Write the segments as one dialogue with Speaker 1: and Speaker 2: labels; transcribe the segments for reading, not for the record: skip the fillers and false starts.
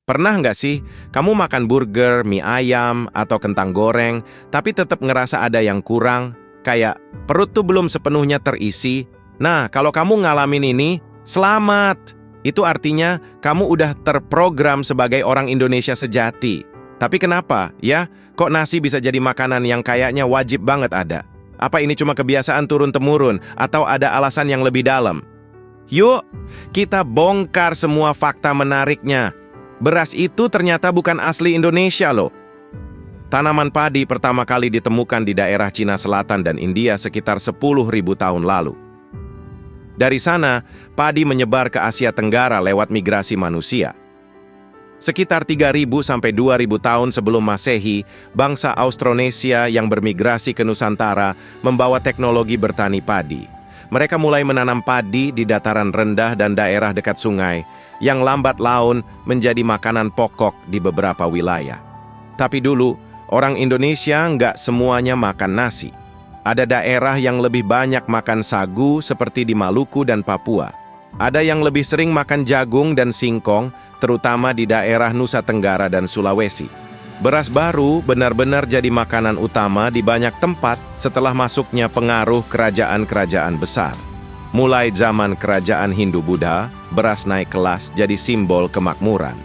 Speaker 1: Pernah nggak sih kamu makan burger, mie ayam, atau kentang goreng, tapi tetap ngerasa ada yang kurang? Kayak perut tuh belum sepenuhnya terisi. Nah, kalau kamu ngalamin ini, selamat! Itu artinya kamu udah terprogram sebagai orang Indonesia sejati. Tapi kenapa, ya? Kok nasi bisa jadi makanan yang kayaknya wajib banget ada? Apa ini cuma kebiasaan turun-temurun, atau ada alasan yang lebih dalam? Yuk, kita bongkar semua fakta menariknya. Beras itu ternyata bukan asli Indonesia loh. Tanaman padi pertama kali ditemukan di daerah Cina Selatan dan India sekitar 10.000 tahun lalu. Dari sana, padi menyebar ke Asia Tenggara lewat migrasi manusia. Sekitar 3.000 sampai 2.000 tahun sebelum Masehi, bangsa Austronesia yang bermigrasi ke Nusantara membawa teknologi bertani padi. Mereka mulai menanam padi di dataran rendah dan daerah dekat sungai, yang lambat laun menjadi makanan pokok di beberapa wilayah. Tapi dulu, orang Indonesia nggak semuanya makan nasi. Ada daerah yang lebih banyak makan sagu seperti di Maluku dan Papua. Ada yang lebih sering makan jagung dan singkong, terutama di daerah Nusa Tenggara dan Sulawesi. Beras baru benar-benar jadi makanan utama di banyak tempat setelah masuknya pengaruh kerajaan-kerajaan besar. Mulai zaman kerajaan Hindu-Buddha, beras naik kelas jadi simbol kemakmuran.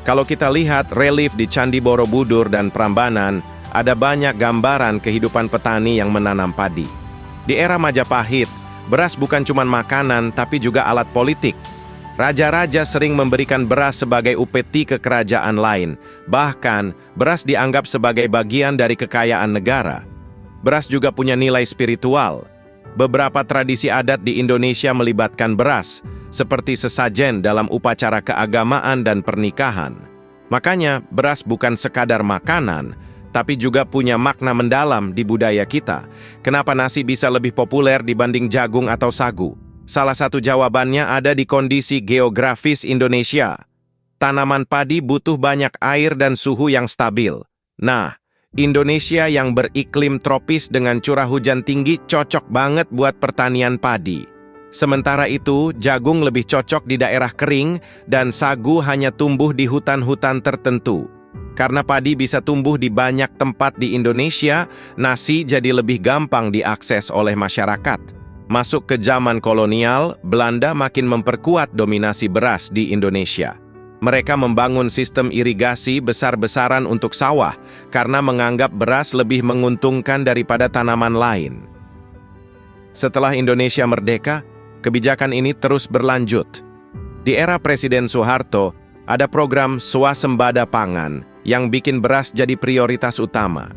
Speaker 1: Kalau kita lihat relief di Candi Borobudur dan Prambanan, ada banyak gambaran kehidupan petani yang menanam padi. Di era Majapahit, beras bukan cuma makanan tapi juga alat politik. Raja-raja sering memberikan beras sebagai upeti ke kerajaan lain. Bahkan, beras dianggap sebagai bagian dari kekayaan negara. Beras juga punya nilai spiritual. Beberapa tradisi adat di Indonesia melibatkan beras, seperti sesajen dalam upacara keagamaan dan pernikahan. Makanya, beras bukan sekadar makanan, tapi juga punya makna mendalam di budaya kita. Kenapa nasi bisa lebih populer dibanding jagung atau sagu? Salah satu jawabannya ada di kondisi geografis Indonesia. Tanaman padi butuh banyak air dan suhu yang stabil. Nah, Indonesia yang beriklim tropis dengan curah hujan tinggi cocok banget buat pertanian padi. Sementara itu, jagung lebih cocok di daerah kering dan sagu hanya tumbuh di hutan-hutan tertentu. Karena padi bisa tumbuh di banyak tempat di Indonesia, nasi jadi lebih gampang diakses oleh masyarakat. Masuk ke zaman kolonial, Belanda makin memperkuat dominasi beras di Indonesia. Mereka membangun sistem irigasi besar-besaran untuk sawah karena menganggap beras lebih menguntungkan daripada tanaman lain. Setelah Indonesia merdeka, kebijakan ini terus berlanjut. Di era Presiden Soeharto, ada program swasembada pangan yang bikin beras jadi prioritas utama.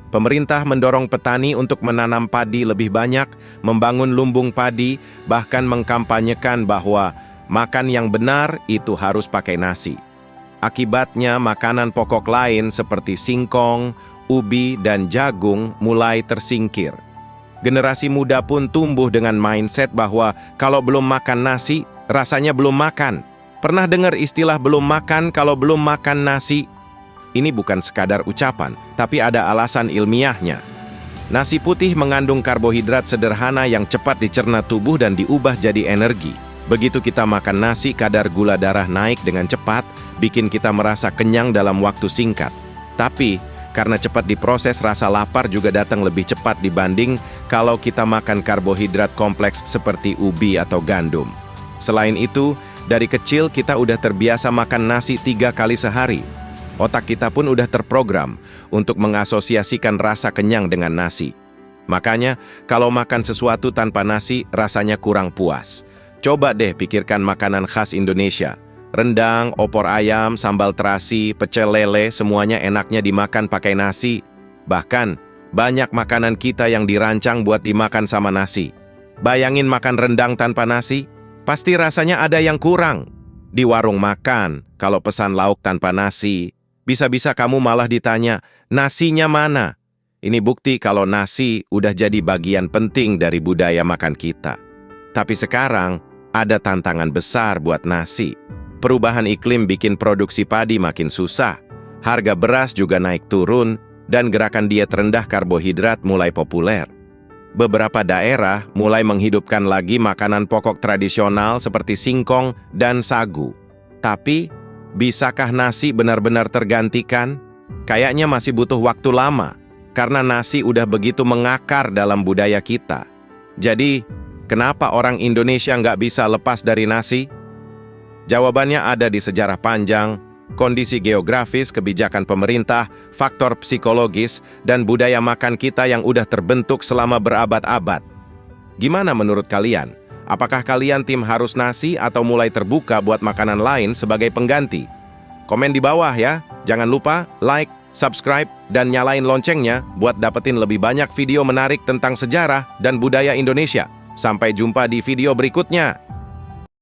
Speaker 1: Pemerintah mendorong petani untuk menanam padi lebih banyak, membangun lumbung padi, bahkan mengkampanyekan bahwa makan yang benar itu harus pakai nasi. Akibatnya, makanan pokok lain seperti singkong, ubi, dan jagung mulai tersingkir. Generasi muda pun tumbuh dengan mindset bahwa kalau belum makan nasi, rasanya belum makan. Pernah dengar istilah belum makan kalau belum makan nasi? Ini bukan sekadar ucapan, tapi ada alasan ilmiahnya. Nasi putih mengandung karbohidrat sederhana yang cepat dicerna tubuh dan diubah jadi energi. Begitu kita makan nasi, kadar gula darah naik dengan cepat, bikin kita merasa kenyang dalam waktu singkat. Tapi, karena cepat diproses, rasa lapar juga datang lebih cepat dibanding kalau kita makan karbohidrat kompleks seperti ubi atau gandum. Selain itu, dari kecil kita udah terbiasa makan nasi 3 kali sehari. Otak kita pun udah terprogram untuk mengasosiasikan rasa kenyang dengan nasi. Makanya, kalau makan sesuatu tanpa nasi, rasanya kurang puas. Coba deh pikirkan makanan khas Indonesia. Rendang, opor ayam, sambal terasi, pecel lele, semuanya enaknya dimakan pakai nasi. Bahkan, banyak makanan kita yang dirancang buat dimakan sama nasi. Bayangin makan rendang tanpa nasi, pasti rasanya ada yang kurang. Di warung makan, kalau pesan lauk tanpa nasi, bisa-bisa kamu malah ditanya, nasinya mana? Ini bukti kalau nasi udah jadi bagian penting dari budaya makan kita. Tapi sekarang, ada tantangan besar buat nasi. Perubahan iklim bikin produksi padi makin susah. Harga beras juga naik turun, dan gerakan diet rendah karbohidrat mulai populer. Beberapa daerah mulai menghidupkan lagi makanan pokok tradisional seperti singkong dan sagu. Tapi, Bisakah nasi benar-benar tergantikan? Kayaknya masih butuh waktu lama, karena nasi udah begitu mengakar dalam budaya kita. Jadi, kenapa orang Indonesia nggak bisa lepas dari nasi? Jawabannya ada di sejarah panjang, kondisi geografis, kebijakan pemerintah, faktor psikologis, dan budaya makan kita yang udah terbentuk selama berabad-abad. Gimana menurut kalian? Apakah kalian tim harus nasi atau mulai terbuka buat makanan lain sebagai pengganti? Komen di bawah ya. Jangan lupa like, subscribe, dan nyalain loncengnya buat dapetin lebih banyak video menarik tentang sejarah dan budaya Indonesia. Sampai jumpa di video berikutnya.